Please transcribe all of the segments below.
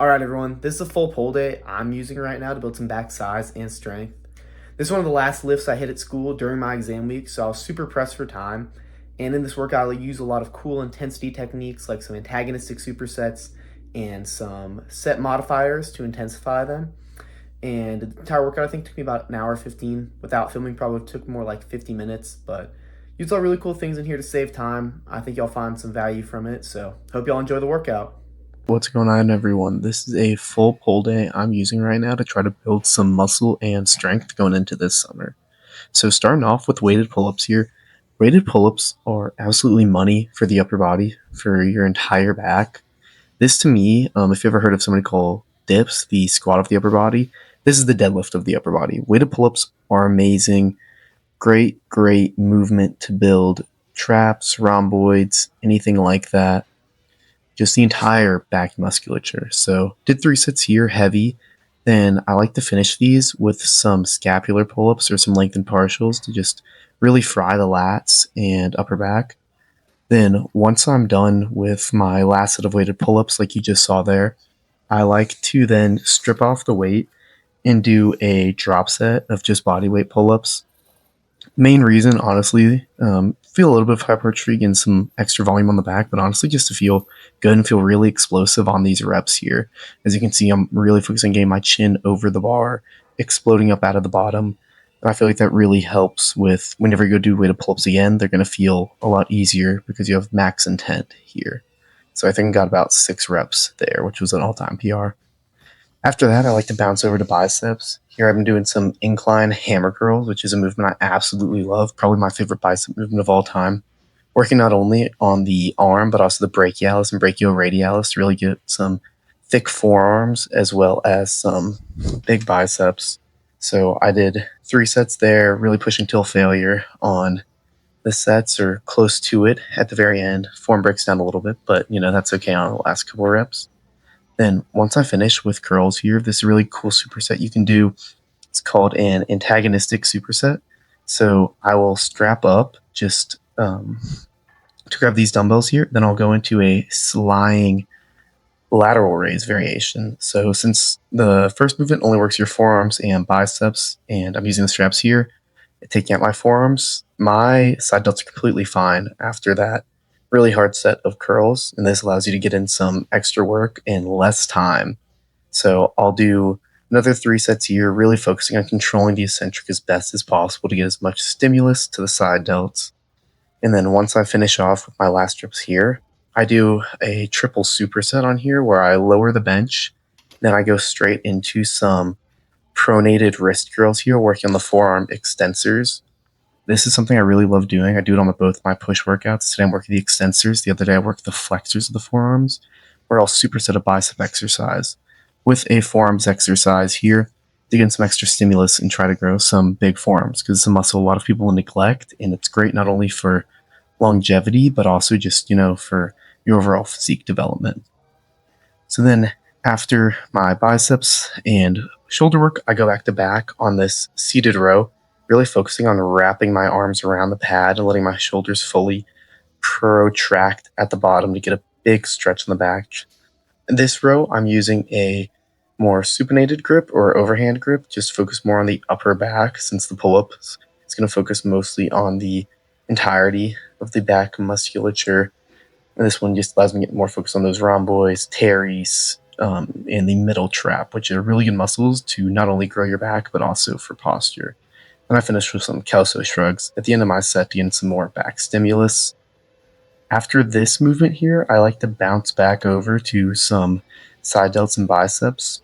Alright everyone, this is a full pull day I'm using right now to build some back size and strength. This is one of the last lifts I hit at school during my exam week, so I was super pressed for time. And in this workout, I'll use a lot of cool intensity techniques like some antagonistic supersets and some set modifiers to intensify them. And the entire workout I think took me about an hour 15. Without filming, probably took more like 50 minutes, but used all really cool things in here to save time. I think y'all find some value from it, so hope y'all enjoy the workout. What's going on, everyone? This is a full pull day I'm using right now to try to build some muscle and strength going into this summer. So, starting off with weighted pull ups here. Weighted pull ups are absolutely money for the upper body, for your entire back. This to me, if you ever heard of somebody called dips, the squat of the upper body, this is the deadlift of the upper body. Weighted pull ups are amazing. Great movement to build traps, rhomboids, anything like that, just the entire back musculature. So did 3 sets here, heavy. Then I like to finish these with some scapular pull-ups or some lengthened partials to just really fry the lats and upper back. Then once I'm done with my last set of weighted pull-ups like you just saw there, I like to then strip off the weight and do a drop set of just body weight pull-ups. Main reason, honestly, feel a little bit of hypertrophy and some extra volume on the back, but honestly, just to feel good and feel really explosive on these reps here. As you can see, I'm really focusing on getting my chin over the bar, exploding up out of the bottom. And I feel like that really helps with whenever you go do weighted pull ups again, they're going to feel a lot easier because you have max intent here. So I think I got about 6 reps there, which was an all time PR. After that, I like to bounce over to biceps. Here I've been doing some incline hammer curls, which is a movement I absolutely love, probably my favorite bicep movement of all time. Working not only on the arm, but also the brachialis and brachioradialis to really get some thick forearms as well as some big biceps. So I did 3 sets there, really pushing till failure on the sets or close to it at the very end. Form breaks down a little bit, but that's okay on the last couple of reps. Then once I finish with curls here, this is a really cool superset you can do. It's called an antagonistic superset. So I will strap up just to grab these dumbbells here. Then I'll go into a lying lateral raise variation. So since the first movement only works your forearms and biceps, and I'm using the straps here, taking out my forearms, my side delts are completely fine after that really hard set of curls, and this allows you to get in some extra work in less time. So I'll do another 3 sets here, really focusing on controlling the eccentric as best as possible to get as much stimulus to the side delts. And then once I finish off with my last strips here, I do a triple superset on here where I lower the bench, then I go straight into some pronated wrist curls here, working on the forearm extensors. This is something I really love doing. I do it on both my push workouts. Today I'm working the extensors. The other day I worked the flexors of the forearms, where I'll superset a bicep exercise with a forearms exercise here to get some extra stimulus and try to grow some big forearms because it's a muscle a lot of people neglect, and it's great not only for longevity but also just for your overall physique development. So then after my biceps and shoulder work, I go back on this seated row, really focusing on wrapping my arms around the pad and letting my shoulders fully protract at the bottom to get a big stretch in the back. In this row, I'm using a more supinated grip or overhand grip, just focus more on the upper back since the pull-up is going to focus mostly on the entirety of the back musculature. And this one just allows me to get more focus on those rhomboids, teres, and the middle trap, which are really good muscles to not only grow your back, but also for posture. And I finish with some Kelso shrugs at the end of my set to get some more back stimulus. After this movement here, I like to bounce back over to some side delts and biceps.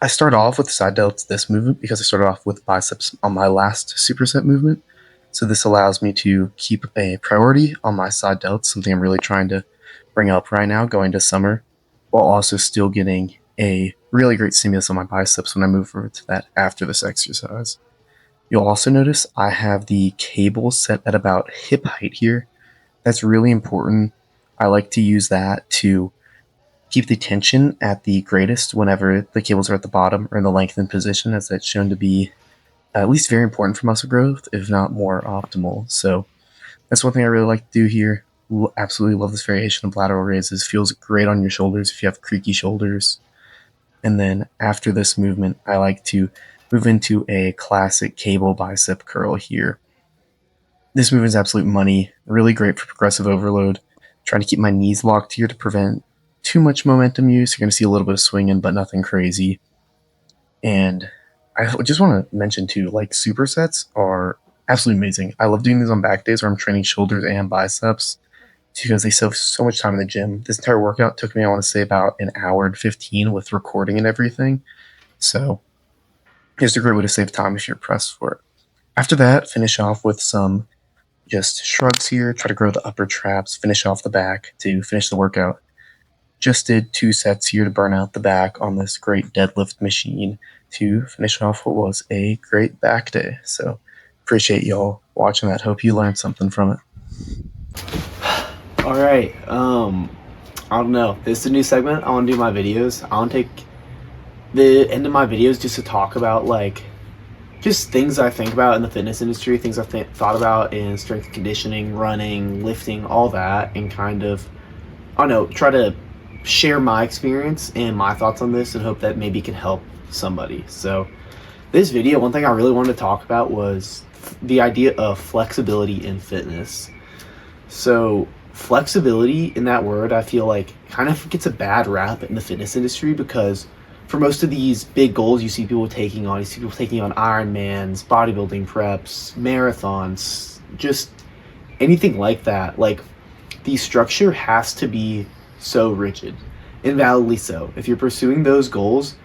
I start off with side delts this movement because I started off with biceps on my last superset movement. So this allows me to keep a priority on my side delts, something I'm really trying to bring up right now going to summer, while also still getting a really great stimulus on my biceps when I move over to that after this exercise. You'll also notice I have the cable set at about hip height here. That's really important. I like to use that to keep the tension at the greatest whenever the cables are at the bottom or in the lengthened position, as that's shown to be at least very important for muscle growth, if not more optimal. So that's one thing I really like to do here. Absolutely love this variation of lateral raises. Feels great on your shoulders if you have creaky shoulders. And then after this movement, I like to move into a classic cable bicep curl here. This movement is absolute money, really great for progressive overload. Trying to keep my knees locked here to prevent too much momentum use. You're going to see a little bit of swinging, but nothing crazy. And I just want to mention too, like supersets are absolutely amazing. I love doing these on back days where I'm training shoulders and biceps because they save so much time in the gym. This entire workout took me, I want to say, about an hour and 15 with recording and everything. So it's a great way to save time if you're pressed for it. After that, finish off with some just shrugs here, try to grow the upper traps, finish off the back to finish the workout. Just did 2 sets here to burn out the back on this great deadlift machine to finish off what was a great back day. So appreciate y'all watching that. Hope you learned something from it. All right. I don't know. This is a new segment. I want to do my videos. I want to take the end of my videos just to talk about like just things I think about in the fitness industry, things I've thought about in strength and conditioning, running, lifting, all that, and kind of, I don't know, try to share my experience and my thoughts on this and hope that maybe can help somebody. So this video, one thing I really wanted to talk about was the idea of flexibility in fitness. So flexibility in that word, I feel like kind of gets a bad rap in the fitness industry because for most of these big goals you see people taking on, Ironmans, bodybuilding preps, marathons, just anything like that. Like the structure has to be so rigid, invalidly so. If you're pursuing those goals,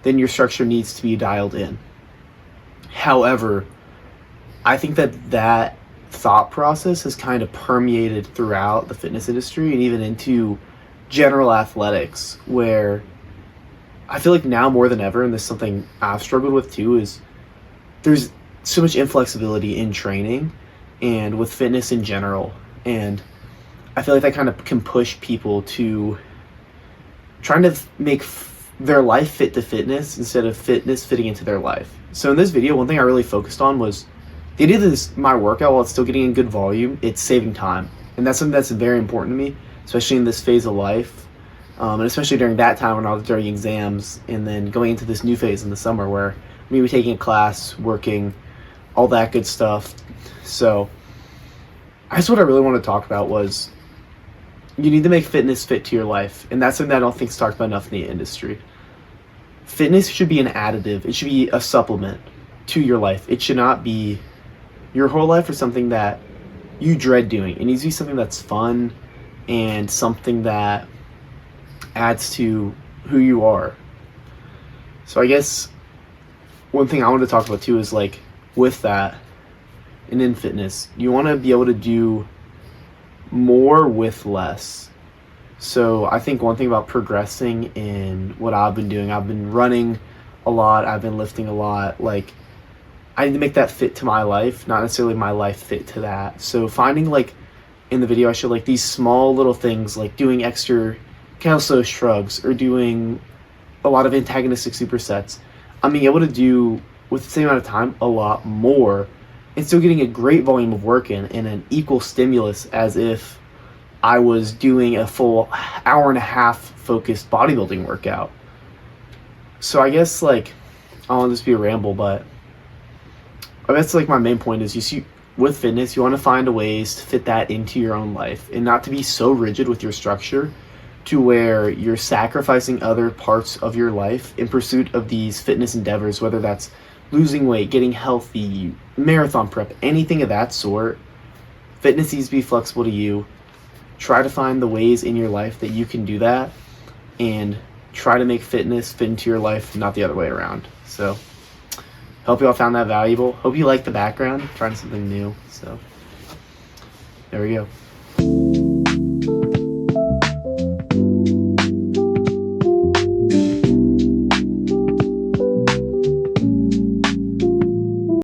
then your structure needs to be dialed in. However, I think that thought process has kind of permeated throughout the fitness industry and even into general athletics, where I feel like now more than ever, and this is something I've struggled with too, is there's so much inflexibility in training and with fitness in general. And I feel like that kind of can push people to trying to make their life fit to fitness instead of fitness fitting into their life. So in this video, one thing I really focused on was the idea that my workout, while it's still getting in good volume, it's saving time. And that's something that's very important to me, especially in this phase of life. And especially during that time when I was during exams and then going into this new phase in the summer where I'm going to be taking a class, working, all that good stuff. So I guess what I really want to talk about was you need to make fitness fit to your life. And that's something that I don't think is talked about enough in the industry. Fitness should be an additive. It should be a supplement to your life. It should not be your whole life or something that you dread doing. It needs to be something that's fun and something that adds to who you are. So I guess one thing I want to talk about too is like with that and in fitness, you want to be able to do more with less. So I think one thing about progressing in what I've been doing, I've been running a lot, I've been lifting a lot, like I need to make that fit to my life, not necessarily my life fit to that. So finding like in the video I showed like these small little things like doing extra Kelso shrugs or doing a lot of antagonistic supersets. I'm being able to do with the same amount of time a lot more and still getting a great volume of work in and an equal stimulus as if I was doing a full hour and a half focused bodybuilding workout. So I guess like I don't want this to be a ramble, but I guess like my main point is you see with fitness you want to find ways to fit that into your own life and not to be so rigid with your structure to where you're sacrificing other parts of your life in pursuit of these fitness endeavors, whether that's losing weight, getting healthy, marathon prep, anything of that sort. Fitness needs to be flexible to you. Try to find the ways in your life that you can do that and try to make fitness fit into your life, not the other way around. So hope you all found that valuable. Hope you like the background, trying something new. So there we go.